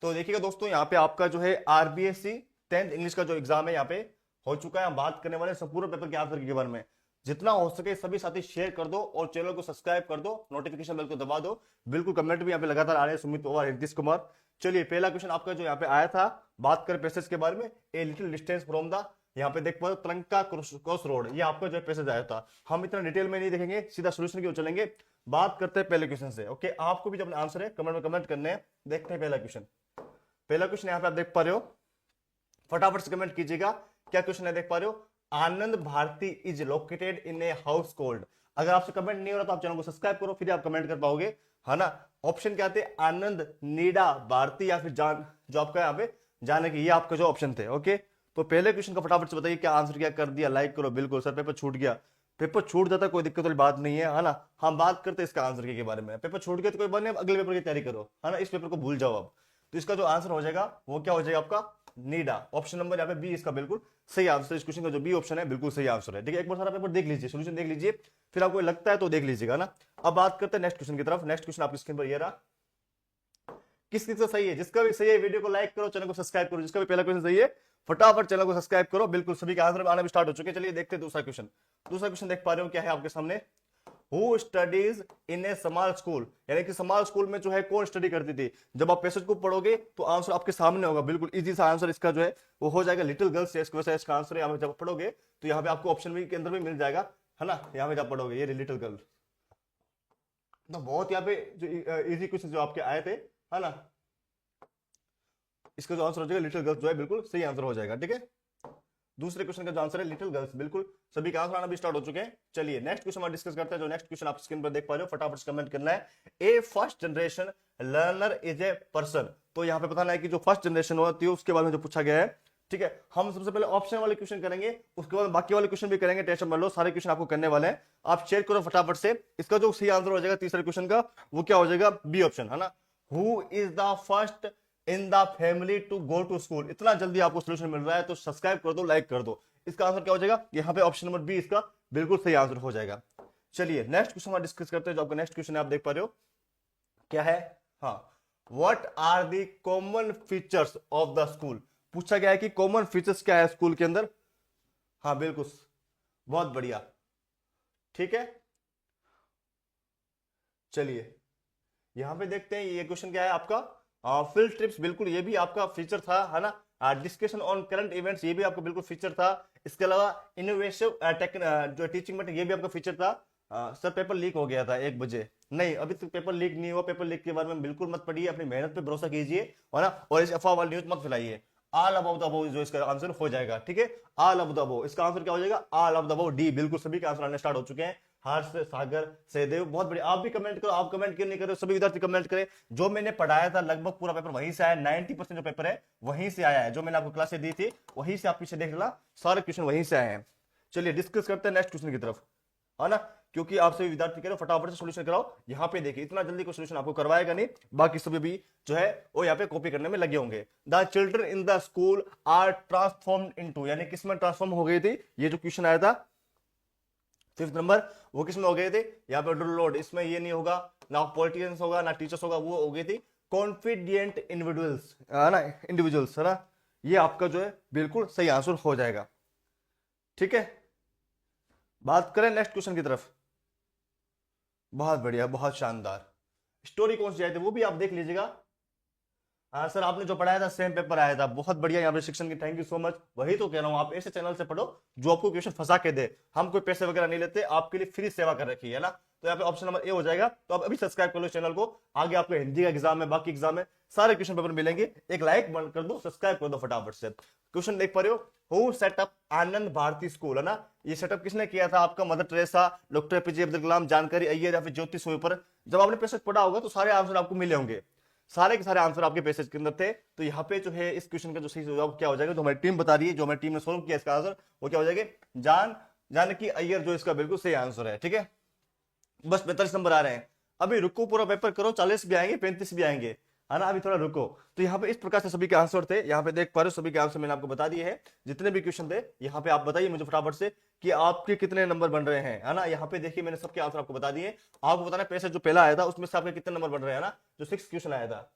तो देखिएगा दोस्तों, यहाँ पे आपका जो है आरबीएससी 10th इंग्लिश का जो एग्जाम है यहाँ पे हो चुका है। हम बात करने वाले संपूर्ण पेपर के आंसर के बारे में। जितना हो सके सभी साथी शेयर कर दो और चैनल को सब्सक्राइब कर दो, नोटिफिकेशन बेल को दबा दो। बिल्कुल कमेंट भी यहाँ पे लगातार आ रहे हैं, सुमित पवार, नीतीश कुमार। चलिए पहला क्वेश्चन आपका जो यहाँ पे आया था, बात करें पैसेज के बारे में। A little distance from the, यहाँ पे देख पा तिरंगा क्रॉस रोड, ये आपका जो पैसेज आया था। हम इतना डिटेल में नहीं देखेंगे, सीधा सोल्यूशन की ओर चलेंगे। बात करते हैं पहले क्वेश्चन से। ओके, आपको भी जो अपने आंसर है कमेंट में कमेंट करने हैं। देखते हैं पहला क्वेश्चन। पहला क्वेश्चन यहाँ पे आप देख पा रहे हो, फटाफट से कमेंट कीजिएगा क्या क्वेश्चन है। देख पा रहे हो, Anand Bharati is located in a house cold. अगर आपसे कमेंट नहीं हो रहा तो आप चैनल को सब्सक्राइब करो, फिर आप कमेंट कर पाओगे, है ना। ऑप्शन क्या थे, आनंद, नीडा, भारती या फिर जान, जो आपका यहाँ पे जाने की, ये आपका जो ऑप्शन थे। ओके, तो पहले क्वेश्चन का फटाफट से बताइए क्या आंसर क्या कर दिया। लाइक करो। बिल्कुल सर, पेपर छूट गया। पेपर छूट जाता कोई दिक्कत वाली बात नहीं है ना। हम बात करते हैं इसका आंसर के बारे में। पेपर छूट गया तो कोई बात नहीं, अगले पेपर की तैयारी करो, है ना। इस पेपर को भूल जाओ अब। तो इसका जो आंसर हो जाएगा वो क्या हो जाएगा आपका, नीडा। ऑप्शन नंबर यहाँ पे बी इसका बिल्कुल सही आंसर। इस क्वेश्चन का जो बी ऑप्शन है बिल्कुल सही आंसर है। ठीक है, एक बार सारा पेपर देख लीजिए, सोल्यूशन देख लीजिए, फिर आपको लगता है तो देख लीजिएगा ना। अब बात करते हैं नेक्स्ट क्वेश्चन की तरफ। नेक्स्ट क्वेश्चन आपकी स्क्रीन पर ये रहा। किस किस का सही है, जिसका भी सही है वीडियो को लाइक करो, चैनल को सब्सक्राइब करो। जिसका भी पहला क्वेश्चन सही है फटाफट चैनल को सब्सक्राइब करो। बिल्कुल सभी के आंसर आने भी स्टार्ट हो चुके हैं। चलिए देखते हैं दूसरा क्वेश्चन। दूसरा क्वेश्चन देख पा रहे हो क्या है आपके सामने, who studies in A small school, यानी कि स्मॉल स्कूल में जो है कौन स्टडी करती थी। जब आप पैसेज को पढ़ोगे तो आंसर आपके सामने होगा। बिल्कुल इजी सा आंसर इसका जो है वो हो जाएगा लिटिल गर्ल्स। इसका आंसर यहाँ पे जब पढ़ोगे तो यहाँ पे आपको ऑप्शन भी के अंदर भी मिल जाएगा, है ना। यहाँ पे जब पढ़ोगे ये लिटिल गर्ल, तो बहुत यहाँ पे जो इजी क्वेश्चन जो आपके आए थे, है ना, इसका जो आंसर हो जाएगा लिटिल गर्ल्स, जो है बिल्कुल सही आंसर हो जाएगा। ठीक है, दूसरे क्वेश्चन का जो आंसर है लिटिल गर्ल्स, बिल्कुल सभी का आंसर आना भी स्टार्ट हो चुके हैं। चलिए नेक्स्ट क्वेश्चन हम डिस्कस करते हैं। जो नेक्स्ट क्वेश्चन आप स्क्रीन पर देख पा रहे हो, फटाफट से कमेंट करना है। A first generation learner is a person. तो यहाँ पे बताना है कि जो फर्स्ट जनरेशन होती है उसके बारे में जो पूछा गया है। ठीक है, हम सबसे पहले ऑप्शन वाले क्वेश्चन करेंगे, उसके बाद बाकी वाले क्वेश्चन भी करेंगे। टेंशन मत लो, सारे क्वेश्चन आपको करने वाले हैं। आप शेयर करो फटाफट से। इसका जो सही आंसर हो जाएगा तीसरे क्वेश्चन का, वो क्या हो जाएगा, बी ऑप्शन, है ना। Who is the first in the family to go to school. इतना जल्दी आपको सोल्यूशन मिल रहा है तो सब्सक्राइब कर दो, लाइक कर दो। इसका आंसर क्या हो जाएगा, यहाँ पे ऑप्शन नंबर बी इसका बिल्कुल सही आंसर हो जाएगा। चलिए नेक्स्ट क्वेश्चन हम डिस्कस करते हैं। जो आपका नेक्स्ट क्वेश्चन है आप देख पा रहे हो क्या है, हाँ, what are the common features of the school. पूछा गया है कि कॉमन फीचर्स क्या है स्कूल के अंदर। हाँ बिल्कुल, बहुत बढ़िया। ठीक है, चलिए यहां पे देखते हैं ये क्वेश्चन क्या है आपका, फील्ड ट्रिप्स। बिल्कुल ये भी आपका फीचर था, है ना। डिस्कशन ऑन करंट इवेंट्स, ये भी आपका बिल्कुल फीचर था। इसके अलावा इनोवेटिव जो टीचिंग मेथड, ये भी आपका फीचर था। सर पेपर लीक हो गया था 1 बजे। नहीं, अभी तक पेपर लीक नहीं हुआ। पेपर लीक के बारे में बिल्कुल मत पढ़िए, अपनी मेहनत पे भरोसा कीजिए, है ना। और इस अफवाह वाली न्यूज मत फैलाइए। ऑल अबव द अबव जो इसका आंसर हो जाएगा। ठीक है, ऑल अबव द अबव, इसका आंसर क्या हो जाएगा, all above the above, D. बिल्कुल सभी के आंसर आने स्टार्ट हो चुके हैं। हर्ष, सागर, सहदेव, बहुत बढ़िया। आप भी कमेंट करो, आप कमेंट क्यों नहीं करो, सभी विद्यार्थी कमेंट करें। जो मैंने पढ़ाया था लगभग पूरा पेपर वहीं से आया, 90% जो पेपर है वहीं से आया है। जो मैंने आपको क्लासेस दी थी वहीं से आप पीछे देख लेना, सारे क्वेश्चन वहीं से आए हैं। चलिए डिस्कस करते हैं नेक्स्ट क्वेश्चन की तरफ, है ना। क्योंकि आप सभी विद्यार्थी कह रहे हो फटाफट से सोल्यूशन कराओ। यहाँ पे देखिए इतना जल्दी कोई सोल्यूशन आपको करवाएगा नहीं, बाकी सभी भी जो है वो यहाँ पे कॉपी करने में लगे होंगे। The children in the school are transformed into, यानी किसमें ट्रांसफॉर्म हो गई थी, ये जो क्वेश्चन आया था 5th नंबर, वो किसमें हो गए थे, यहाँ पे लोड, इसमें ये नहीं होगा, ना पॉलिटिशियंस होगा ना टीचर्स होगा, वो हो गई थी कॉन्फिडेंट इंडिविजुअल्स, है ना, इंडिविजुअल्स, है ना। ये आपका जो है बिल्कुल सही आंसर हो जाएगा। ठीक है, बात करें नेक्स्ट क्वेश्चन की तरफ। बहुत बढ़िया, बहुत शानदार। स्टोरी कौन सी आई थी वो भी आप देख लीजिएगा। हाँ सर, आपने जो पढ़ाया था सेम पेपर आया था, बहुत बढ़िया। यहाँ पे शिक्षण की थैंक यू सो मच। वही तो कह रहा हूँ, आप ऐसे चैनल से पढ़ो जो आपको क्वेश्चन फंसा के दे। हम कोई पैसे वगैरह नहीं लेते, आपके लिए फ्री सेवा कर रखी है ना। तो यहाँ पे ऑप्शन नंबर ए हो जाएगा। तो आप अभी सब्सक्राइब कर लो चैनल को। आगे आपको हिंदी का एग्जाम है, बाकी एग्जाम है, सारे क्वेश्चन पेपर मिलेंगे। एक लाइक बंद कर दो, सब्सक्राइब कर दो फटाफट से। क्वेश्चन देख पा रहे हो, who set up Anand Bharati school, है ना। ये सेटअप किसने किया था, आपका Mother Teresa, doctor APJ Abdul Kalam, जानकारी अय्यर या फिर ज्योति सोईपर। जब आपने पैसेज पढ़ा होगा तो सारे आंसर आपको मिले होंगे, सारे के सारे आंसर आपके पैसेज के अंदर थे। तो यहाँ पे जो है इस क्वेश्चन का जो सही जवाब क्या हो जाएगा, जो हमारी टीम बता रही है, जो हमारी टीम ने सोल्व किया इसका आंसर, वो क्या हो जाएगा, जानकी अय्यर, जो इसका बिल्कुल सही आंसर है। ठीक है, बस 45 नंबर आ रहे हैं। अभी रुको, पूरा पेपर करो, 40 भी आएंगे, 35 भी आएंगे, है ना। अभी थोड़ा रुको। तो यहाँ पे इस प्रकार से सभी के आंसर थे। यहाँ पे देख पा रहे हो सभी के आंसर मैंने आपको बता दिए हैं। जितने भी क्वेश्चन थे यहाँ पे आप बताइए मुझे फटाफट से कि आपके कितने नंबर बन रहे हैं, है ना। यहाँ पे देखिए मैंने सबके आंसर आपको बता दिए। आपको बताना पैसे जो पहला आया था उसमें से आपके कितने नंबर बन रहे हैं ना, जो 6 क्वेश्चन आया था।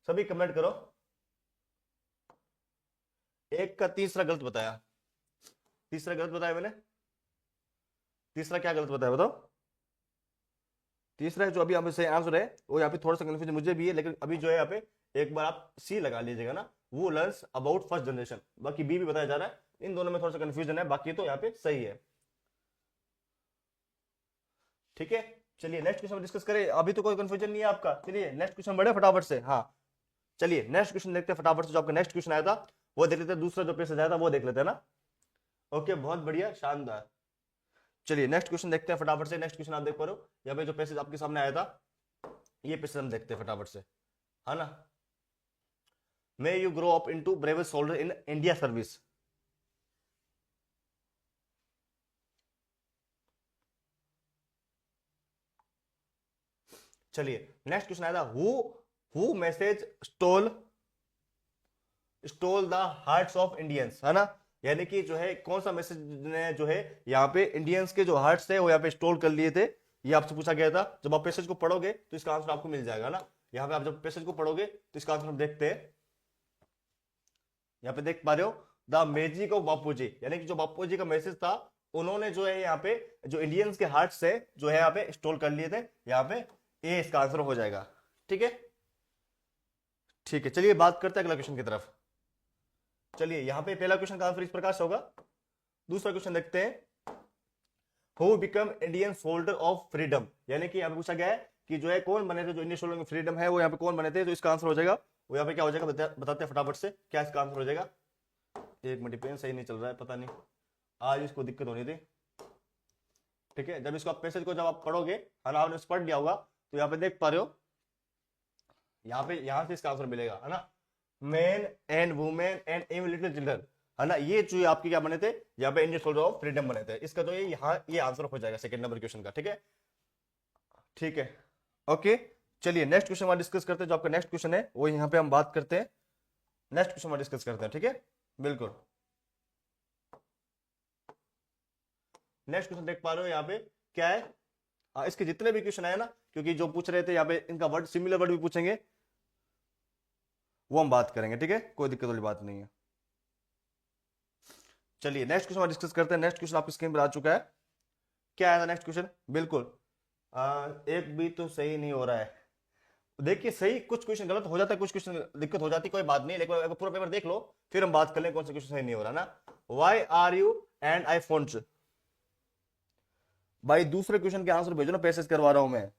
सभी कमेंट करो। एक का तीसरा गलत बताया, तीसरा गलत बताया मैंने, तीसरा क्या गलत बताया बताओ। तीसरा जो अभी यहाँ पे सही आंसर है वो यहाँ पे थोड़ा सा कंफ्यूजन मुझे भी है, लेकिन अभी जो है यहाँ पे एक बार आप सी लगा लीजिएगा ना, वो लर्न्स अबाउट फर्स्ट जनरेशन, बाकी बी भी बताया जा रहा है, इन दोनों में थोड़ा सा कंफ्यूजन है, बाकी तो यहाँ पे सही है। ठीक है, चलिए नेक्स्ट क्वेश्चन डिस्कस करें, अभी तो कोई कंफ्यूजन नहीं है आपका। चलिए नेक्स्ट क्वेश्चन बढ़े फटाफट से। हाँ चलिए नेक्स्ट क्वेश्चन देखते हैं फटाफट से, जो आपका नेक्स्ट क्वेश्चन आया था वो देख लेते हैं, दूसरा जो पैसेज आया था वो देख लेते हैं ना। ओके बहुत बढ़िया शानदार। चलिए नेक्स्ट क्वेश्चन देखते हैं फटाफट से। नेक्स्ट क्वेश्चन आप देख पा रहे हो यहाँ पे जो पैसेज आपके सामने आया था, ये पैसेज हम देखते हैं फटाफट से, है ना। May you grow up into bravest soldier in India service. चलिए नेक्स्ट क्वेश्चन आया था, who message stole the hearts of Indians, है ना। यानी कि जो है कौन सा मैसेज ने जो है यहाँ पे इंडियंस के जो हार्ट्स थे वो यहाँ पे स्टोल कर लिए थे, ये आपसे पूछा गया था। जब आप पैसेज को पढ़ोगे तो इसका आंसर आपको मिल जाएगा ना। यहाँ पे आप जब पैसेज को पढ़ोगे तो इसका आंसर हम देखते हैं, यहाँ पे देख पा रहे हो, द मैजिक ऑफ बापू जी, यानी कि जो बापू जी का मैसेज था उन्होंने जो है यहाँ पे जो इंडियंस के हार्ट से जो है यहाँ पे स्टोल कर लिए थे, यहाँ पे ये इसका आंसर हो जाएगा। ठीक है ठीक है, चलिए बात करते हैं अगला क्वेश्चन की तरफ। चलिए यहाँ पे पहला क्वेश्चन का आंसर इस प्रकार से होगा। दूसरा क्वेश्चन देखते हैं, who become Indian soldier of freedom, यानी कि यहाँ पे पूछा गया है कि जो है कौन बने थे जो इंडियन सोल्जर ऑफ फ्रीडम है, वो यहाँ पे कौन बने थे, तो इसका आंसर हो जाएगा वो यहाँ पे क्या हो जाएगा बताते हैं फटाफट से, क्या इसका आंसर हो जाएगा। एक मिनट, पेन सही नहीं चल रहा है, पता नहीं आज इसको दिक्कत होनी थी। ठीक है, जब इसको आप पैसेज को जब आप पढ़ोगे, है ना, आपने पढ़ लिया होगा, तो यहाँ पे देख पा रहे हो, यहाँ से इसका आंसर मिलेगा, है ना। Man and women and every little children, है ना, ये जो आपके क्या बने थे यहाँ पे इंडियन सोल्जर ऑफ फ्रीडम बने थे। इसका जो है यहाँ ये आंसर हो जाएगा सेकंड नंबर क्वेश्चन का। ठीक है ठीक है ओके, चलिए नेक्स्ट क्वेश्चन डिस्कस करते हैं। जो आपका नेक्स्ट क्वेश्चन है वो यहाँ पे हम बात करते हैं, नेक्स्ट क्वेश्चन डिस्कस करते हैं। ठीक है बिल्कुल, नेक्स्ट क्वेश्चन देख पा रहे हो यहाँ पे क्या है। इसके जितने भी क्वेश्चन आए ना, क्योंकि जो पूछ रहे थे यहाँ पे इनका वर्ड सिमिलर वर्ड भी पूछेंगे, वो हम बात करेंगे। ठीक है, कोई दिक्कत वाली बात नहीं है। चलिए नेक्स्ट क्वेश्चन डिस्कस करते हैं। नेक्स्ट क्वेश्चन आपकी स्क्रीन पर आ चुका है, क्या आया था नेक्स्ट क्वेश्चन। बिल्कुल एक भी तो सही नहीं हो रहा है। देखिए सही कुछ क्वेश्चन गलत हो जाता है, कुछ क्वेश्चन दिक्कत हो जाती है, कोई बात नहीं, लेकिन पूरा पेपर देख लो फिर हम बात कर लें कौन सा क्वेश्चन सही नहीं हो रहा ना। Why are you and I phone, भाई दूसरे क्वेश्चन के आंसर भेजो ना, पैसेज करवा रहा हूं मैं।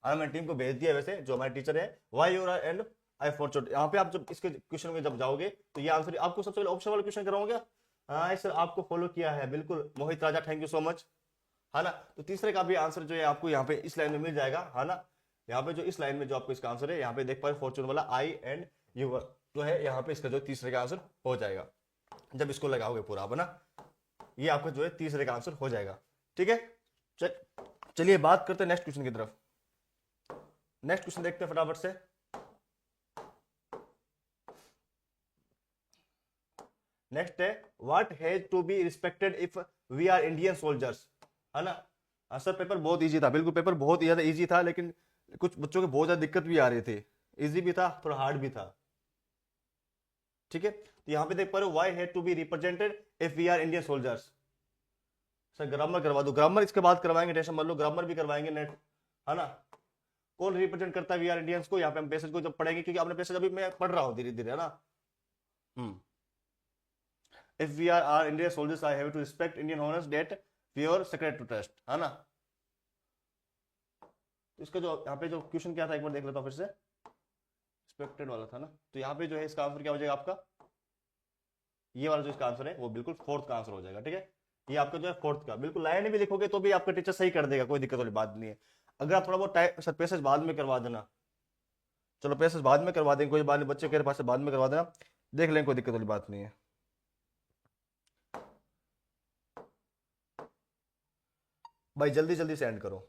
मैंने टीम को भेज दिया वैसे, जो हमारे टीचर है, why you and I phone. यहाँ पे आप जब इसके क्वेश्चन में जब जाओगे तो ये आंसर आपको सबसे पहले ऑप्शन वाला क्वेश्चन कराऊंगा। हाँ सर आपको फॉलो किया है, बिल्कुल मोहित राजा, थैंक यू सो मच, है ना। तो तीसरे का भी आंसर जो है आपको यहाँ पे इस लाइन में मिल जाएगा, है ना। यहाँ पे जो इस लाइन में जो आपको इसका आंसर है, यहाँ पे देख पा रहे फॉर्चून वाला आई एंड यू जो है, यहाँ पे इसका जो तीसरे का आंसर हो जाएगा जब इसको लगाओगे पूरा, है ना। ये आपका जो है तीसरे का आंसर हो जाएगा। ठीक है चलिए बात करते हैं नेक्स्ट क्वेश्चन की तरफ। नेक्स्ट क्वेश्चन देखते हैं फटाफट से। नेक्स्ट है, what has to be respected if we are Indian soldiers, है ना। सर पेपर बहुत इजी था, बिल्कुल पेपर बहुत ज्यादा इजी था, लेकिन कुछ बच्चों को बहुत ज्यादा दिक्कत भी आ रही थी, इजी भी था थोड़ा हार्ड भी था। ठीक है, तो यहाँ पे देख पा रहे हो, why has to be represented if we are Indian soldiers. Sir grammar करवा दो, ग्रामर इसके बाद करवाएंगे, टेंशन मत लो, ग्रामर भी करवाएंगे नेट, है ना। कौन रिप्रेजेंट करता है वी आर इंडियंस को, यहाँ पे हम पैसेज को जब पढ़ेंगे, क्योंकि आपने पैसेज अभी मैं पढ़ रहा हूँ धीरे धीरे, है ना। If we are Indian soldiers I have to respect Indian honours that pure secret to trust, है ना। तो इसका जो यहाँ पे जो क्वेश्चन क्या था एक बार देख लेता हूँ फिर से, रिस्पेक्टेड वाला था ना। तो यहाँ पे जो है इसका आंसर क्या हो जाएगा आपका, ये वाला जो इसका आंसर है वो बिल्कुल फोर्थ का आंसर हो जाएगा। ठीक है, ये आपका जो है फोर्थ का, बिल्कुल लाइन भी लिखोगे तो भी आपका टीचर सही कर देगा, कोई दिक्कत वाली बात नहीं है। अगर आप थोड़ा बहुत टाइम, सर पैसेज बाद में करवा देना, चलो पैसेज बाद में करवा देंगे, कोई बात नहीं, बच्चे के पास बाद में करवा देना, देख लेंगे, कोई दिक्कत वाली बात नहीं है। भाई जल्दी जल्दी सेंड करो।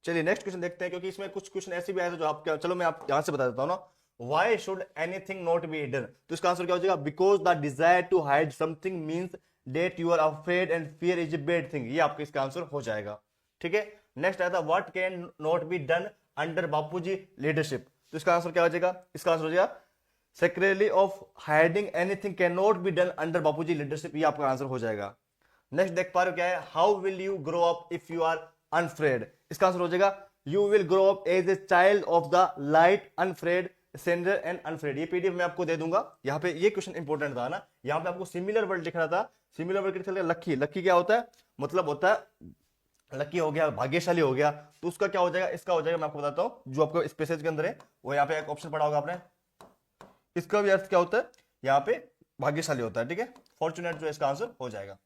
चलिए नेक्स्ट क्वेश्चन देखते हैं, क्योंकि इसमें कुछ क्वेश्चन ऐसे भी आए थे जो आपके, चलो मैं आप यहां से बता देता हूं ना। Why should anything not be hidden? तो इसका आंसर क्या हो जाएगा, because the desire to hide something means that you are afraid and fear is a bad thing, ये आपका इसका आंसर हो जाएगा। ठीक है, नेक्स्ट आया था, what can not be done under Bapuji leadership. तो इसका आंसर क्या हो जाएगा, इसका आंसर हो जाएगा secretary of hiding anything can not be done under Bapuji leadership, ये आपका आंसर हो जाएगा। नेक्स्ट देख पा रहे हो क्या है, how will you grow up if you are unafraid, इसका आंसर हो जाएगा you will grow up as a child of the light unafraid sender and unafraid. ये पीडीएफ मैं आपको दे दूंगा। यहाँ पे ये क्वेश्चन इंपॉर्टेंट था ना, यहाँ पे आपको सिमिलर वर्ड लिखना था। सिमिलर वर्ड किसके लिए, लकी। लकी क्या होता है, मतलब होता है लकी हो गया, भाग्यशाली हो गया, तो उसका क्या हो जाएगा, इसका हो जाएगा, मैं आपको बताता हूं जो आपको इस पैसेज के अंदर है, वो यहाँ पे एक ऑप्शन पढ़ा होगा आपने, इसका भी अर्थ क्या होता है, यहाँ पे भाग्यशाली होता है, ठीक है, फॉर्चुनेट जो इसका आंसर हो जाएगा।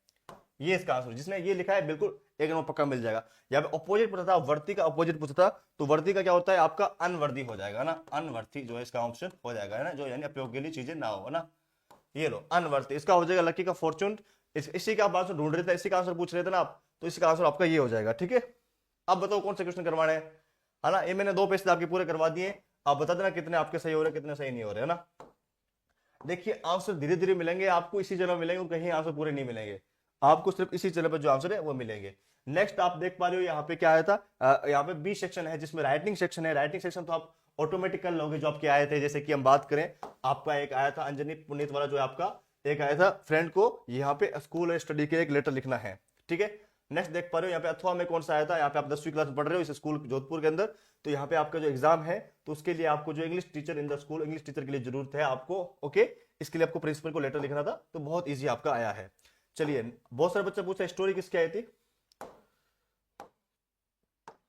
ये इसका आंसर, जिसने ये लिखा है बिल्कुल एक नंबर पक्का मिल जाएगा। यहाँ पे ऑपोजिट पूछा था, वर्ती का ऑपोजिट पूछा था, तो वर्ती का क्या होता है आपका अनवर्दी हो जाएगा ना, अनवर्थी जो है इसका ऑप्शन हो जाएगा, है ना, जो यानी उपयोग के लिए चीजें ना हो, है ना, ये लो अनवर्थी, इसका हो जाएगा लकी का फॉर्चून। इसी का आप आंसर ढूंढ रहे थे, इसी का आंसर पूछ रहे थे ना आप, तो इसका आंसर आपका ये हो जाएगा, ठीक है। अब बताओ कौन से क्वेश्चन करवाने हैं, है ना, ये मैंने 2 पेज आपके पूरे करवा दिए, आप बता देना कितने आपके सही हो रहे हैं, कितने सही नहीं हो रहे, है ना। देखिए आंसर धीरे धीरे मिलेंगे आपको, इसी जगह मिलेंगे, कहीं आंसर पूरे नहीं मिलेंगे आपको, सिर्फ इसी जगह पर जो आंसर है वो मिलेंगे। नेक्स्ट आप देख पा रहे हो यहाँ पे क्या आया था, यहाँ पे बी सेक्शन है जिसमें राइटिंग सेक्शन है। राइटिंग सेक्शन तो आप ऑटोमेटिक कर लोगे जो आपके आए थे, जैसे कि हम बात करें, आपका एक आया था अंजनी पुनीत वाला, जो आपका एक आया था फ्रेंड को यहाँ पे स्कूल और स्टडी के एक लेटर लिखना है, ठीक है। नेक्स्ट देख पा रहे हो यहाँ पे अथवा में कौन सा आया था, यहाँ पे आप 10वीं क्लास में पढ़ रहे हो इस स्कूल जोधपुर के अंदर, तो यहाँ पे आपका जो एग्जाम है, तो उसके लिए आपको जो English teacher in the school, English teacher के लिए जरूरत है आपको, ओके, इसके लिए आपको प्रिंसिपल को लेटर लिखना था, तो बहुत ईजी आपका आया है। चलिए, बहुत सारे बच्चे पूछे स्टोरी किसकी आई थी,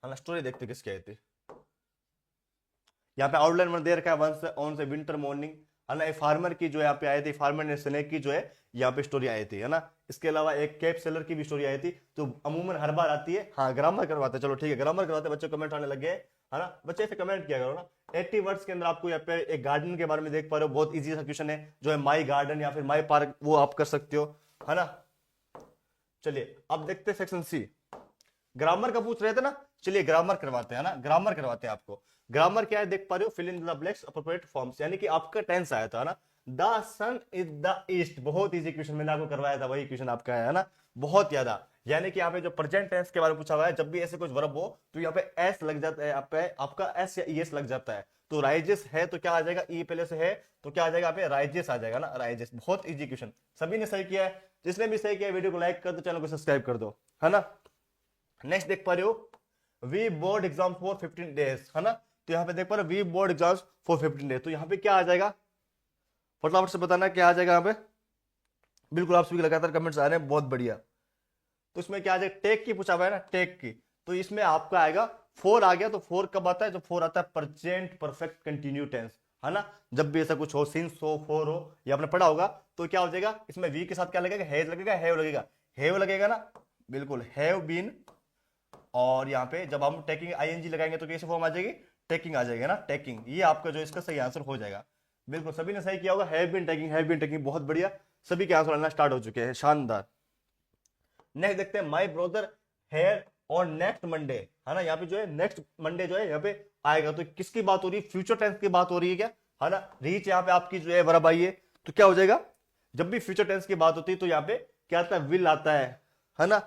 हाँ स्टोरी देखते किसकी आई थी। यहाँ पे आउटलाइन में दे रखा है, वंस ऑन से विंटर मॉर्निंग, है ना, फार्मर की जो यहाँ पे आई थी, फार्मर ने स्नेक की जो है यहाँ पे स्टोरी आई थी, है ना। इसके अलावा एक कैप सेलर की भी स्टोरी आई थी, तो अमूमन हर बार आती है। हाँ ग्रामर करवाते, चलो ठीक है, ग्रामर करवाते, बच्चे कमेंट आने लगे, है ना, बच्चे ऐसे कमेंट किया करो ना। 80 वर्ड्स के अंदर आपको यहाँ पे एक गार्डन के बारे में देख पा रहे हो, बहुत इजी सा क्वेश्चन है, जो है माई गार्डन या फिर माई पार्क, वो आप कर सकते हो, है ना। चलिए अब देखते हैं सेक्शन सी, ग्रामर का पूछ रहे थे ना, चलिए ग्रामर करवाते हैं ना, ग्रामर करवाते हैं आपको। ग्रामर क्या है देख पा रहे हो, fill in the blanks appropriate forms, यानी कि आपका टेंस आया था ना, the sun is the east, बहुत इजी क्वेश्चन मैंने आपको करवाया था, वही क्वेश्चन आपका है ना, बहुत ज्यादा। यानी कि यहाँ पे जो प्रेजेंट टेंस के बारे में पूछा हुआ है, जब भी ऐसे कुछ वर्ब हो तो यहाँ पे एस लग जाता है, आप आपका एस या ईएस लग जाता है, तो राइजेस है तो क्या आ जाएगा, ई पहले से है तो क्या आ जाएगा, यहाँ पे राइजेस आ जाएगा ना, राइजेस। बहुत इजी क्वेश्चन, सभी ने सही किया है, जिसने भी सही किया वीडियो को लाइक कर दो, चैनल को सब्सक्राइब कर दो, है ना। नेक्स्ट देख पा रहे हो, we board exam for 15 days, है ना, तो यहाँ पे देख पा रहे हो we board exam for 15 days, तो यहाँ पे क्या आ जाएगा, फटाफट से बताना क्या आ जाएगा यहाँ पे। बिल्कुल आप सभी लगातार कमेंट्स आ रहे हैं, बहुत बढ़िया। तो इसमें क्या आ जाएगा, टेक की पूछा हुआ है ना, टेक की, तो इसमें आपका आएगा 4 आ गया, तो 4 कब आता है, जो 4 आता है प्रेजेंट परफेक्ट कंटिन्यू टेंस, है ना। जब भी ऐसा कुछ हो, सिंस हो, फोर हो, ये आपने पढ़ा होगा, तो क्या हो जाएगा, इसमें वी के साथ क्या लगेगा, हैज लगेगा, हैव लगेगा, हैव लगेगा ना, बिल्कुल हैव बीन, और यहाँ पे जब हम टेकिंग आईएनजी लगाएंगे तो कैसे फॉर्म आ जाएगी, टेकिंग आ जाएगी ना, टेकिंग, ये आपका जो इसका सही आंसर हो जाएगा। बिल्कुल सभी ने सही किया होगा, have been taking, have been taking, बहुत बढ़िया, सभी के आंसर आना स्टार्ट हो चुके हैं, शानदार। नेक्स्ट देखते हैं, माय ब्रदर हेयर और नेक्स्ट मंडे, है ना, यहाँ पे जो है नेक्स्ट मंडे जो है यहाँ पे आएगा, तो किसकी बात हो रही है, फ्यूचर टेंस की बात हो रही है क्या, है ना। रीच यहाँ पे आपकी जो है वर्ब आई है, तो क्या हो जाएगा, जब भी फ्यूचर टेंस की बात होती है तो यहाँ पे क्या आता है, विल आता है ना।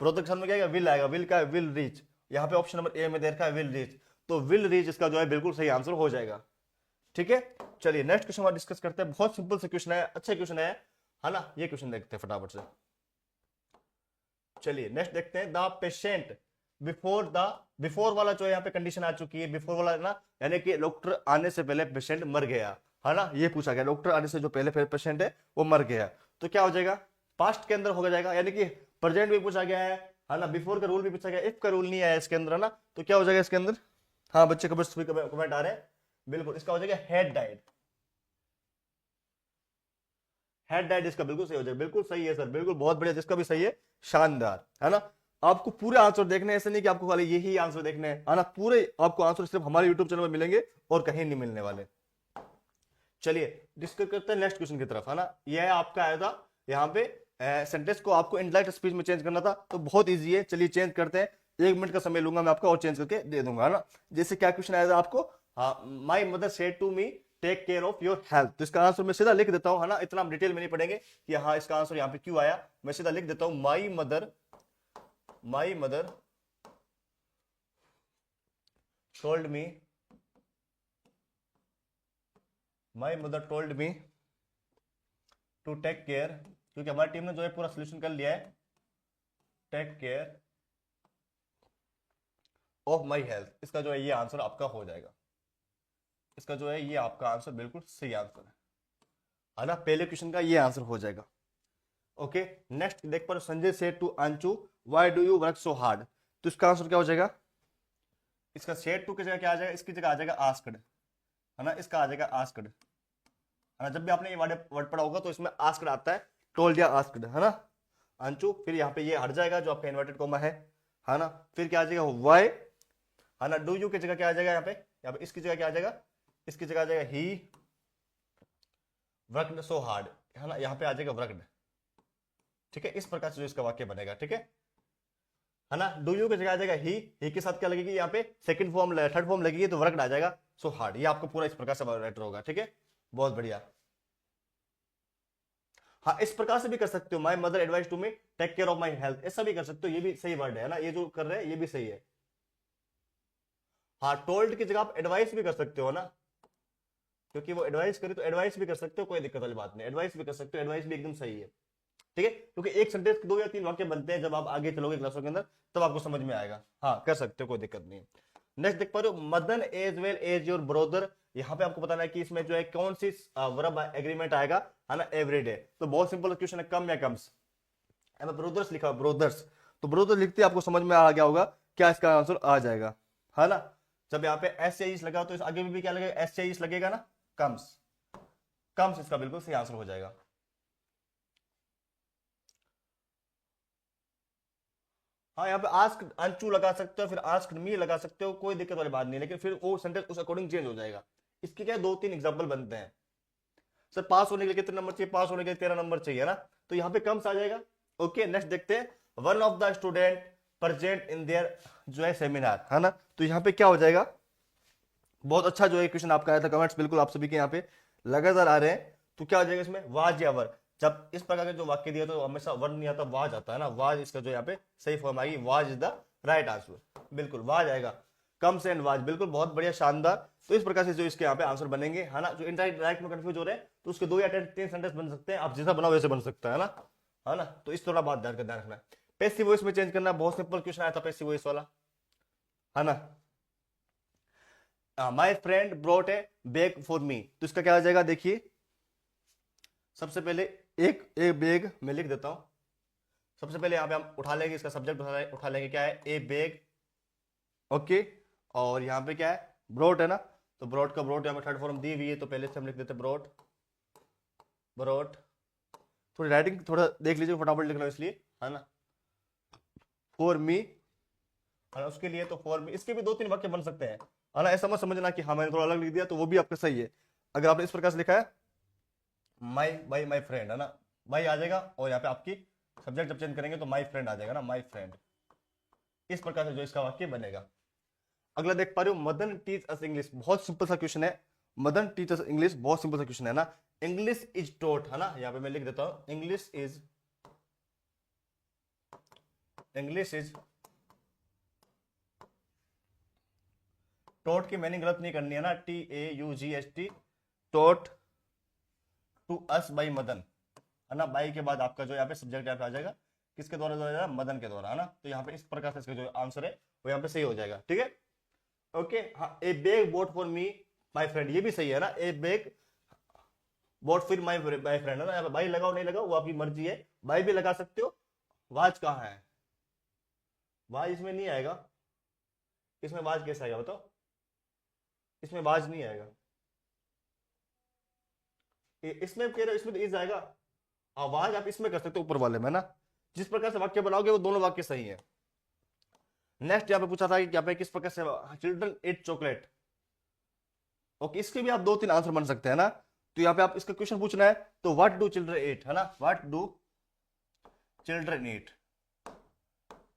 प्रोडक्शन में क्या आएगा, विल आएगा, विल का विल रीच, यहाँ पे ऑप्शन नंबर ए में दे रखा है विल रीच, तो विल रीच इसका जो है बिल्कुल सही आंसर हो जाएगा, ठीक है। चलिए नेक्स्ट क्वेश्चन डिस्कस करते हैं, बहुत सिंपल से क्वेश्चन है, अच्छा क्वेश्चन है ना, ये क्वेश्चन देखते हैं फटाफट से। चलिए नेक्स्ट देखते हैं, द पेशेंट बिफोर वाला जो है यहाँ पे कंडीशन आ चुकी है, बिफोर वाला ना, यानी कि डॉक्टर आने से पहले पेशेंट मर गया, है ना, ये पूछा गया, डॉक्टर आने से जो पहले पेशेंट है वो मर गया, तो क्या हो जाएगा, पास्ट के अंदर हो जाएगा, यानी कि प्रेजेंट भी पूछा गया है ना, बिफोर का रूल भी पूछा गया, इफ का रूल नहीं आया इसके अंदर, है ना, तो क्या हो जाएगा इसके अंदर, हाँ बच्चे कमेंट आ रहे हैं, बिल्कुल इसका हो जाएगा हेड डाइड, हेड डाइड इसका बिल्कुल सही हो जाएगा, बिल्कुल सही है सर, बिल्कुल बहुत बढ़िया, जिसका भी सही है शानदार, है ना। आपको पूरे आंसर देखने, ऐसे नहीं कि आपको खाली यही आंसर देखने हैं, है ना, पूरे आपको आंसर सिर्फ हमारे यूट्यूब चैनल में मिलेंगे और कहीं नहीं मिलने वाले। चलिए डिस्कस करते हैं नेक्स्ट क्वेश्चन की तरफ, है ना। यह आपका आया था यहाँ पे, सेंटेंस को आपको इनडायरेक्ट स्पीच में चेंज करना था, तो बहुत इजी है, चलिए चेंज करते हैं, 1 मिनट का समय लूंगा मैं आपका और चेंज करके दे दूंगा, है ना। जैसे क्या क्वेश्चन आया था आपको, my mother said to me take care of your health, तो इसका आंसर मैं सीधा लिख देता हूं, है ना, इतना हम डिटेल में नहीं पढ़ेंगे कि हाँ इसका आंसर यहाँ पे क्यों आया, मैं सीधा लिख देता हूं, my mother told me, my mother told me to take care, क्योंकि हमारी टीम ने जो है पूरा सोल्यूशन कर लिया है, take care of my health. इसका जो है ये आंसर आपका हो जाएगा, इसका जो है ये आपका आंसर बिल्कुल सही आंसर है ना, पहले क्वेश्चन का ये आंसर हो जाएगा। ओके, नेक्स्ट देख पर संजय से to Anshu why do you work so hard, तो इसका आंसर क्या हो जाएगा, इसका सेड टू की जगह क्या आ जाएगा, इसकी जगह आ जाएगा आस्क्ड, है ना, इसका आ जाएगा आस्क्ड, है ना। जब भी आपने ये वर्ड पढ़ा होगा तो इसमें आस्क्ड आता है, टोल्ड या आस्क्ड, है ना। अंशु, फिर यहाँ पे ये हट जाएगा जो आपका इन्वर्टेड कोमा है ना। फिर क्या आ जाएगा व्हाई, है ना। डू यू की जगह क्या आ जाएगा, यहाँ पे इसकी जगह क्या आ जाएगा, इसकी जगह आ जाएगा ही वर्कड सो हार्ड, है ना, यहाँ पे आ जाएगा वर्कड, ठीक है। इस प्रकार से जो इसका वाक्य बनेगा, ठीक है ना। डू यू की जगह आ जाएगा ही के साथ क्या लगेगी, यहाँ पे सेकंड फॉर्म थर्ड फॉर्म लगेगी तो वर्कड आ जाएगा सो हार्ड। ये आपको पूरा इस प्रकार से राइटर होगा, ठीक है, बहुत बढ़िया। हाँ, इस प्रकार से भी कर सकते हो, my mother advice to me take care of my health, ऐसा भी कर सकते हो, ये भी सही वर्ड है ना, ये जो कर रहे हैं ये भी सही है। हाँ, टोल्ड की जगह आप एडवाइस भी कर सकते हो ना, क्योंकि वो एडवाइस करे तो एडवाइस भी कर सकते हो, कोई दिक्कत वाली बात नहीं, एडवाइस भी कर सकते हो, एडवाइस भी एकदम सही है, ठीक है। क्योंकि एक सेंटेंस के 2 या 3 वाक्य बनते हैं, जब आप आगे चलोगे क्लासों के अंदर तब आपको समझ में आएगा। हाँ, कर सकते हो, कोई दिक्कत नहीं। नेक्स्ट देख पा रहे हो, Madan as well as your brother, यहाँ पे आपको बताना है कि इसमें जो है कौन सी वर्ब एग्रीमेंट आएगा, है ना, एवरीडे। तो बहुत सिंपल क्वेश्चन है, कम या कम्स, ब्रोदर्स लिखा, ब्रोदर्स, तो ब्रोदर लिखते आपको समझ में आ गया होगा क्या इसका आंसर आ जाएगा, है ना। जब यहाँ पे एस से लगा तो इस आगे भी क्या लगेगा, एस से लगेगा ना, कम्स, कम्स इसका बिल्कुल सही आंसर हो जाएगा। हाँ, यहाँ पे आस्क अंशु लगा सकते हो, फिर आस्क मी लगा सकते हो, कोई दिक्कत वाली बात नहीं, लेकिन फिर वो सेंटेंस उस अकॉर्डिंग चेंज हो जाएगा। इसके क्या 2-3 एग्जांपल बनते हैं, सर पास होने के लिए कितने नंबर चाहिए, पास होने के लिए 13 नंबर चाहिए ना, तो यहाँ पे कम्स आ जाएगा। ओके, नेक्स्ट देखते हैं, one of the student present in their जो है सेमिनार, है ना, तो यहाँ पे क्या हो जाएगा, बहुत अच्छा जो है क्वेश्चन आपका आया था, कमेंट्स बिल्कुल आप सभी के यहाँ पे लगातार आ रहे हैं, तो क्या हो जाएगा इसमें, वाज या वर। जब इस प्रकार के जो वाक्य दिया तो हमेशा वर नहीं आता, वाज आता है ना, वाज इसका जो यहाँ पे सही फॉर्म आएगी, was is the right answer, बिल्कुल वाज आएगा, कम्स एंड वाज, बिल्कुल बहुत बढ़िया, शानदार। तो इस प्रकार से जो इसके यहाँ पे आंसर बनेंगे, है ना। जो इंडायरेक्ट में कंफ्यूज हो रहे हैं तो उसके 2 या 3 सेंटेंस बन सकते हैं, आप जैसा बनाओ वैसे बन सकता है ना, है ना। तो इस थोड़ा बात ध्यान रखना है। पैसिव वॉइस में चेंज करना, बहुत सिंपल क्वेश्चन आया था पैसिव वॉइस वाला, है ना। My friend brought a bag for me, तो इसका क्या आ जाएगा, देखिए सबसे पहले एक बैग मैं लिख देता हूं। सबसे पहले यहां पे हम उठा लेंगे, इसका सब्जेक्ट उठा लेंगे, क्या है, ए बैग, ओके। और यहां पे क्या है, ब्रॉट है ना, तो ब्रॉट का ब्रॉट यहां पे थर्ड फॉर्म दी हुई है, तो पहले से हम लिख देते ब्रॉट, ब्रॉट। थोड़ी राइटिंग थोड़ा देख लीजिए, फटाफट लिख लो इसलिए, है ना। फॉर मी, है ना, उसके लिए तो फॉर मी, इसके भी 2-3 वाक्य बन सकते हैं, है ना। ऐसा मत समझना कि हाँ मैंने थोड़ा अलग लिख दिया तो वो भी आपका सही है। अगर आपने इस प्रकार से लिखा है माई फ्रेंड, है ना, माई आ जाएगा, और यहाँ पे आपकी सब्जेक्ट जब चेंज करेंगे तो माई फ्रेंड आ जाएगा ना, माई फ्रेंड। इस प्रकार से जो इसका वाक्य बनेगा। अगला देख पा रहे हो, मदन टीच अस इंग्लिश, बहुत सिंपल सा क्वेश्चन है, मदन टीच अस इंग्लिश, बहुत सिंपल सा क्वेश्चन है ना। इंग्लिश इज टॉट, है ना, यहाँ पे मैं लिख देता हूं, इंग्लिश इज टॉट की मीनिंग गलत नहीं करनी है ना, TAUGHT, taught to us by Madan, है ना। बाई के बाद आपका जो यहाँ पे सब्जेक्ट यहाँ पे आ जाएगा, किसके द्वारा जो है, मदन के द्वारा, है ना। तो यहाँ पे इस प्रकार से इसका जो आंसर है वो यहाँ पे सही हो जाएगा, ठीक है। ओके, हाँ, ए bag boat for me my friend, ये भी सही है ना, ए बैग बोट फिर माई फ्रेंड, है ना। यहाँ पे बाई लगाओ नहीं लगाओ वो आपकी मर्जी है, बाई भी लगा सकते हो। वाज कहाँ है, वाज इसमें नहीं आएगा, इसमें वाज कैसे आएगा बताओ, इसमें वाज नहीं आएगा, इसमें कह रहे इसमें तो इज आएगा, आवाज आप इसमें कर सकते हो ऊपर वाले में ना। जिस प्रकार से वाक्य बनाओगे वो दोनों वाक्य सही है। नेक्स्ट यहाँ पे पूछा था कि यहाँ पे किस प्रकार से चिल्ड्रन ईट चॉकलेट, ओके, इसके भी आप 2-3 आंसर बन सकते हैं ना। तो यहाँ पे आप इसका क्वेश्चन पूछना है, तो व्हाट डू चिल्ड्रन ईट, है ना, व्हाट डू चिल्ड्रन ईट,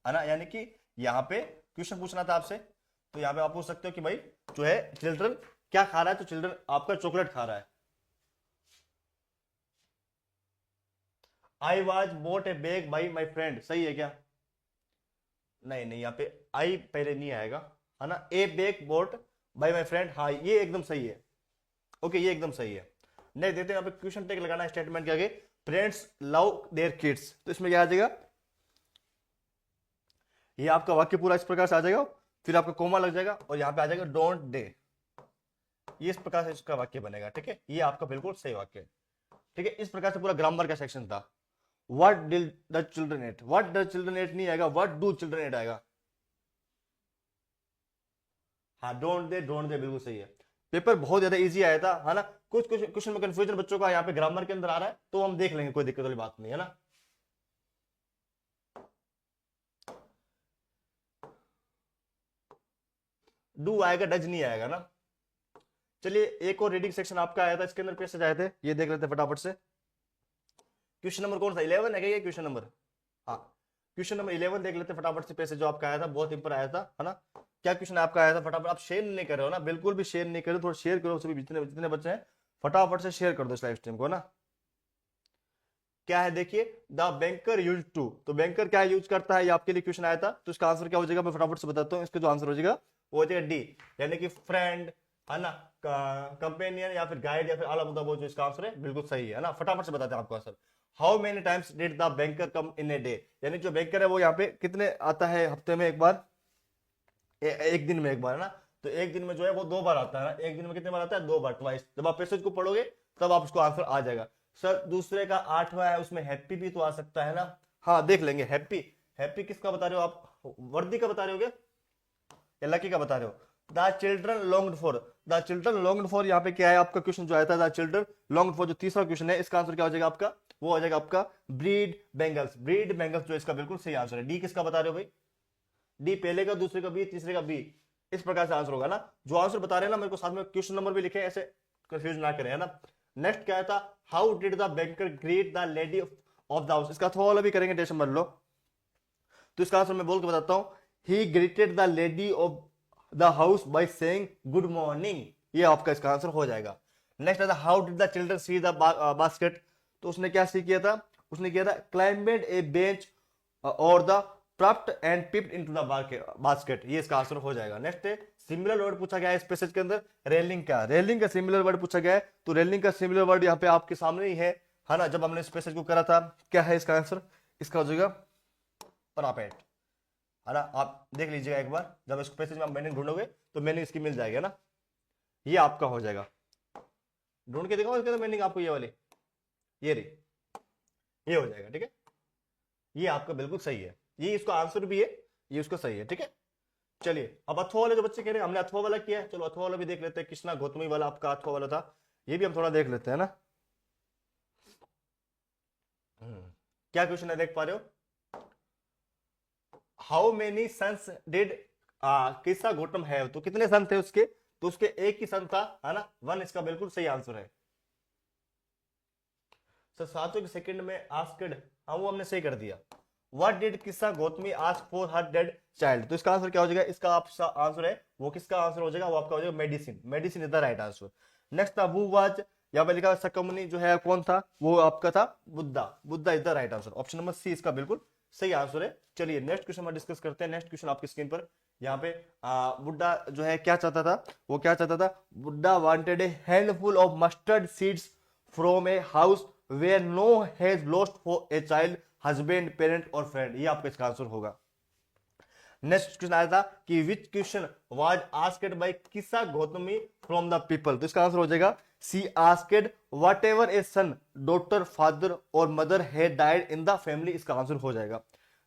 है ना। यानी कि यहाँ पे क्वेश्चन पूछना था आपसे, तो यहाँ पे आप पूछ सकते हो कि भाई जो है चिल्ड्रन क्या खा रहा है, तो चिल्ड्रन आपका चॉकलेट खा रहा है। I was boat A bag by my friend, सही है क्या, नहीं नहीं, यहाँ पे आई पहले नहीं आएगा, है ना, a bag bought by my friend, हाँ ये एकदम सही है, ओके ये एकदम सही है। नहीं देते हैं यहाँ पे क्वेश्चन टैग लगाना है स्टेटमेंट के आगे, पेरेंट्स लव देयर किड्स, तो इसमें क्या आ जाएगा, ये आपका वाक्य पूरा इस प्रकार से आ जाएगा, फिर आपका कोमा लग जाएगा और यहाँ पे आ जाएगा डोंट दे, ये इस प्रकार से इसका वाक्य बनेगा, ठीक है, ये आपका बिल्कुल सही वाक्य है, ठीक है। इस प्रकार से पूरा ग्रामर का सेक्शन था। What did the children eight, what the children eight नहीं आएगा, व्हाट डू चिल्ड्रन एट आएगा, हाँ डोंट दे बिल्कुल सही है। पेपर बहुत ज्यादा इजी आया था, है ना, कुछ कुछ क्वेश्चन में कंफ्यूजन बच्चों का यहाँ पे ग्रामर के अंदर आ रहा है, तो हम देख लेंगे, कोई दिक्कत वाली बात नहीं है ना। डू आएगा, डज नहीं आएगा ना। चलिए एक और रीडिंग सेक्शन आपका आया था, इसके अंदर पैसेज आए थे, ये देख लेते हैं फटाफट से। क्वेश्चन नंबर कौन सा, 11 है क्या ये क्वेश्चन नंबर, हाँ क्वेश्चन नंबर 11 देख लेते हैं फटाफट से, पैसेज जो आपका आया था बहुत इंपर आया था, है ना। क्या क्वेश्चन आपका आया था, फटाफट, आप शेयर नहीं कर रहे हो ना, बिल्कुल भी शेयर नहीं कर रहे हो, थोड़ा शेयर करो सभी, जितने जितने बच्चे हैं फटाफट से शेयर कर दो इस लाइव स्ट्रीम को ना। क्या है देखिए, द बैंकर यूज टू, तो बैंकर क्या यूज करता है, ये आपके लिए क्वेश्चन आया था, तो इसका आंसर क्या हो जाएगा, मैं फटाफट से बताता हूँ, इसका जो आंसर हो जाएगा वो हो जाएगा डी, यानी कि फ्रेंड, है ना, कंपेनियन या फिर गाइड या फिर आला मुद्दा, वो जो इसका आंसर है बिल्कुल सही है ना। फटाफट से बताते हैं आपको answer. How many times did the banker come in a day, यानी जो बैंकर है वो यहाँ पे कितने आता है हफ्ते में एक बार, एक दिन में एक बार, है ना, तो एक दिन में जो है वो 2 बार आता है ना, एक दिन में कितने बार आता है, 2 बार, ट्वाइस। जब आप पैसेज को पढ़ोगे तब आप उसको आंसर आ जाएगा। सर दूसरे का 8वां है, उसमें हैप्पी भी तो आ सकता है ना, हाँ देख लेंगे। हैप्पी, हैप्पी किसका बता रहे हो आप, वर्दी का बता रहे हो क्या, या लकी का बता रहे हो। The children longed for, the children longed for, यहाँ पे क्या है आपका क्वेश्चन जो आया था, द चिल्ड्रन लॉन्ग्ड फॉर, जो तीसरा क्वेश्चन है, इसका आंसर क्या हो जाएगा आपका, वो हो जाएगा आपका ब्रीड बेंगल्स, ब्रीड बेंगल्स जो इसका बिल्कुल सही आंसर है। डी किसका बता रहे हो भाई, डी पहले का, दूसरे का बी, तीसरे का बी, इस प्रकार से आंसर होगा ना। जो आंसर बता रहे हैं ना मेरे को साथ में क्वेश्चन नंबर भी लिखे, ऐसे कंफ्यूज ना करें, है ना। नेक्स्ट क्या था, how did the banker greet the lady of the house, इसका थोड़ा भी करेंगे, टेंशन मत लो। तो इसका आंसर मैं बोल के बताता हूं, he greeted the lady of the house by saying good morning, ये आपका इसका आंसर हो जाएगा। नेक्स्ट है how did the children see the basket, तो उसने क्या सी किया था, उसने किया था क्लाइंबेड ए बेंच और the propped and peeped into the basket, ये इसका आंसर हो जाएगा। नेक्स्ट है सिमिलर वर्ड पूछा गया है इस पैसेज के अंदर, रेलिंग का, रेलिंग का सिमिलर वर्ड पूछा गया है, तो रेलिंग का सिमिलर वर्ड यहाँ पे आपके सामने ही है ना, जब हमने इस पैसेज को करा था। क्या है इसका आंसर, इसका हो जाएगा परापेट, है ना। आप देख लीजिएगा एक बार, जब इस पैसेज में आप मीनिंग ढूंढोगे तो मीनिंग इसकी मिल जाएगी ना, ये आपका हो जाएगा। ढूंढ के देखो इसका मीनिंग आपको, ये वाली, ये रही, ये हो जाएगा, ठीक है, ये आपका बिल्कुल सही है, ये इसका आंसर भी है, ये उसका सही है, ठीक है। चलिए अब अथवा वाले जो बच्चे कह रहे हैं, हमने अथवा वाला किया है, चलो अथवा वाला भी देख लेते हैं, कृष्णा गौतमी वाला आपका अथवा वाला था, ये भी हम थोड़ा देख लेते हैं ना। क्या क्वेश्चन है देख पा रहे हो, हाउ मेनी सन्स डिड किस्सा गौतम है, तो कितने सन थे उसके, तो उसके एक ही सन था, है ना, 1, इसका बिल्कुल सही आंसर है। सर 7वें सेकंड में आस्क्ड, हाँ वो हमने सही कर दिया। व्हाट डिड किस्सा Gautami ask for her dead child, तो इसका आंसर क्या हो जाएगा, इसका आपका आंसर है वो किसका आंसर हो जाएगा, वो आपका हो जाएगा medicine, medicine is the right answer. Next था वो वाज, यहाँ पे लिखा सकमनी जो है कौन था, वो आपका था Buddha, Buddha is the right answer, option number C इसका बिल्कुल सही आंसर है। चलिए नेक्स्ट क्वेश्चन हम डिस्कस करते हैं। नेक्स्ट क्वेश्चन आपकी स्क्रीन पर, यहाँ पे बुड्ढा जो है क्या चाहता था, वो क्या चाहता था, Buddha wanted a handful of mustard seeds from a house where no has lost for a child husband parent और फ्रेंड, ये आपका इसका आंसर होगा। नेक्स्ट क्वेश्चन आया था कि which question was asked by किस्सा गौतमी फ्रॉम द पीपल, तो इसका आंसर हो जाएगा she asked whatever a son daughter father और mother had died in the family, इसका आंसर हो जाएगा।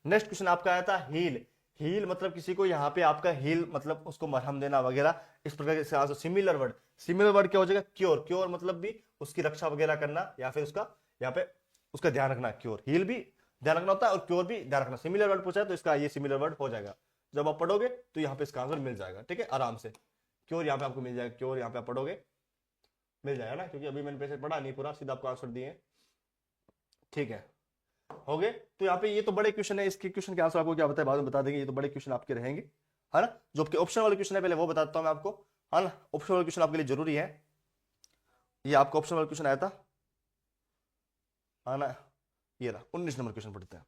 नेक्स्ट क्वेश्चन आपका आया था हील, हील मतलब किसी को यहाँ पे आपका हील मतलब उसको मरहम देना वगैरह, इस प्रकार के answer. Similar word, similar word क्या हो जाएगा, क्योर, क्योर मतलब भी उसकी रक्षा वगैरह करना या फिर उसका यहाँ पे उसका ध्यान रखना, क्योर, हील भी ध्यान रखना होता है और क्योर भी ध्यान रखना। सिमिलर वर्ड पूछा है तो इसका ये सिमिलर वर्ड हो जाएगा, जब आप पढ़ोगे तो यहाँ पे इसका आंसर मिल जाएगा, ठीक है, आराम से। क्योर यहाँ पे आपको मिल जाएगा, क्योर यहाँ पे आप पढ़ोगे मिल जाएगा ना, क्योंकि अभी मैंने पैसे पढ़ा नहीं पूरा, सीधा आपको आंसर दिए, ठीक है, हो गए। तो यहाँ पे ये तो बड़े क्वेश्चन है, इसके क्वेश्चन के आंसर आपको क्या बताए बाद में बता देंगे, ये तो बड़े क्वेश्चन आपके रहेंगे, है ना। जो आपके ऑप्शन वाले क्वेश्चन है पहले वो बताता हूँ मैं आपको, है ना, ऑप्शन वाले क्वेश्चन आपके लिए जरूरी है, ये आपका ऑप्शन वाला क्वेश्चन आया था, है ना, ये रहा 19 नंबर क्वेश्चन पढ़ते हैं।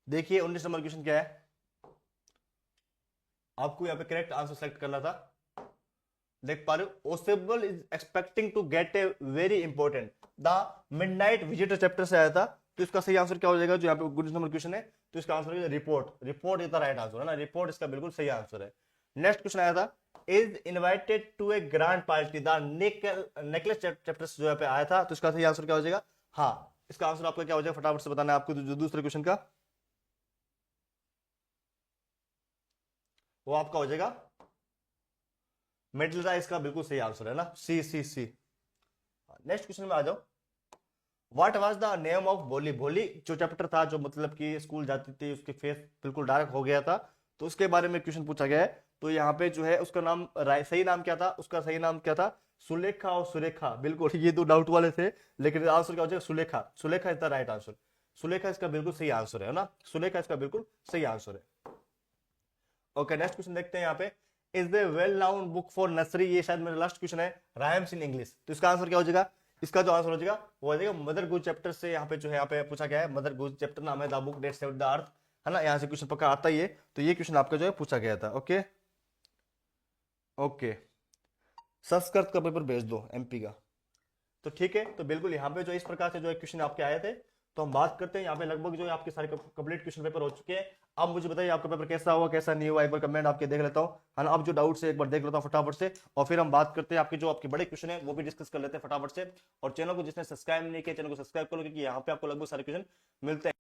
देखिए 19 नंबर क्वेश्चन क्या है, आपको यहाँ पे करेक्ट आंसर सेलेक्ट करना था। देख पा रहे हो, ओसेबल is expecting to get a very important the midnight visitor chapter से आया था। तो इसका सही आंसर क्या हो जाएगा, जो यहाँ पे 19 नंबर क्वेश्चन है, तो इसका आंसर है report. Report is the right answer है ना, रिपोर्ट इसका बिल्कुल सही आंसर है। नेक्स्ट क्वेश्चन आया था, is invited to a grand party the necklace chapter जो यहाँ पे आया था, तो इसका सही आंसर क्या हो जाएगा, हाँ इसका आंसर आपका क्या हो जाएगा, फटाफट से बताना है आपको जो दूसरे क्वेश्चन का, वो आपका हो जाएगा मेडल्स, इसका बिल्कुल सही आंसर है ना, सी सी सी। नेक्स्ट क्वेश्चन में आ जाओ, what was the name of भोली। भोली जो चैप्टर था, जो मतलब कि स्कूल जाती थी, उसके फेस बिल्कुल डार्क हो गया था, तो उसके बारे में क्वेश्चन पूछा गया है। तो यहाँ पे जो है उसका नाम सही नाम क्या था, उसका सही नाम क्या था, सुलेखा और सुरेखा। बिल्कुल ये दो डाउट वाले थे, लेकिन आंसर क्या हो जाएगा, Sulekha. Sulekha is the right answer, Sulekha इसका बिल्कुल सही आंसर है ना, सुलेखा इसका बिल्कुल सही आंसर है। ओके नेक्स्ट क्वेश्चन देखते हैं यहाँ पे, is the well known book for nursery, ये शायद मेरा लास्ट क्वेश्चन है, राइम्स इन इंग्लिश। तो इसका आंसर क्या हो जाएगा, इसका जो आंसर हो जाएगा वो हो जाएगा मदर गुड चैप्टर से, यहाँ पे जो है यहाँ पे पूछा गया है, मदर गुड चैप्टर नाम है the book that saved the earth, है ना, यहाँ से क्वेश्चन पक्का आता ही है। तो ये क्वेश्चन आपका जो है पूछा गया था। ओके ओके, संस्कृत का पेपर भेज दो एमपी का। तो ठीक है, तो बिल्कुल यहाँ पे जो इस प्रकार से जो क्वेश्चन आपके आए थे, तो हम बात करते हैं यहाँ पे लगभग जो है आपके सारे कंप्लीट क्वेश्चन पेपर हो चुके हैं। अब मुझे बताइए आपका पेपर कैसा हुआ कैसा नहीं हुआ, एक बार कमेंट आपके देख लेता हूँ, है ना। अब जो डाउट से एक बार देख लेता हूँ फटाफट से, और फिर हम बात करते हैं आपके जो आपके बड़े क्वेश्चन है वो भी डिस्कस कर लेते हैं फटाफट से। और चैनल को जिसने सब्सक्राइब नहीं किया, चैनल को सब्सक्राइब करो, क्योंकि यहाँ पे आपको लगभग सारे क्वेश्चन मिलते हैं।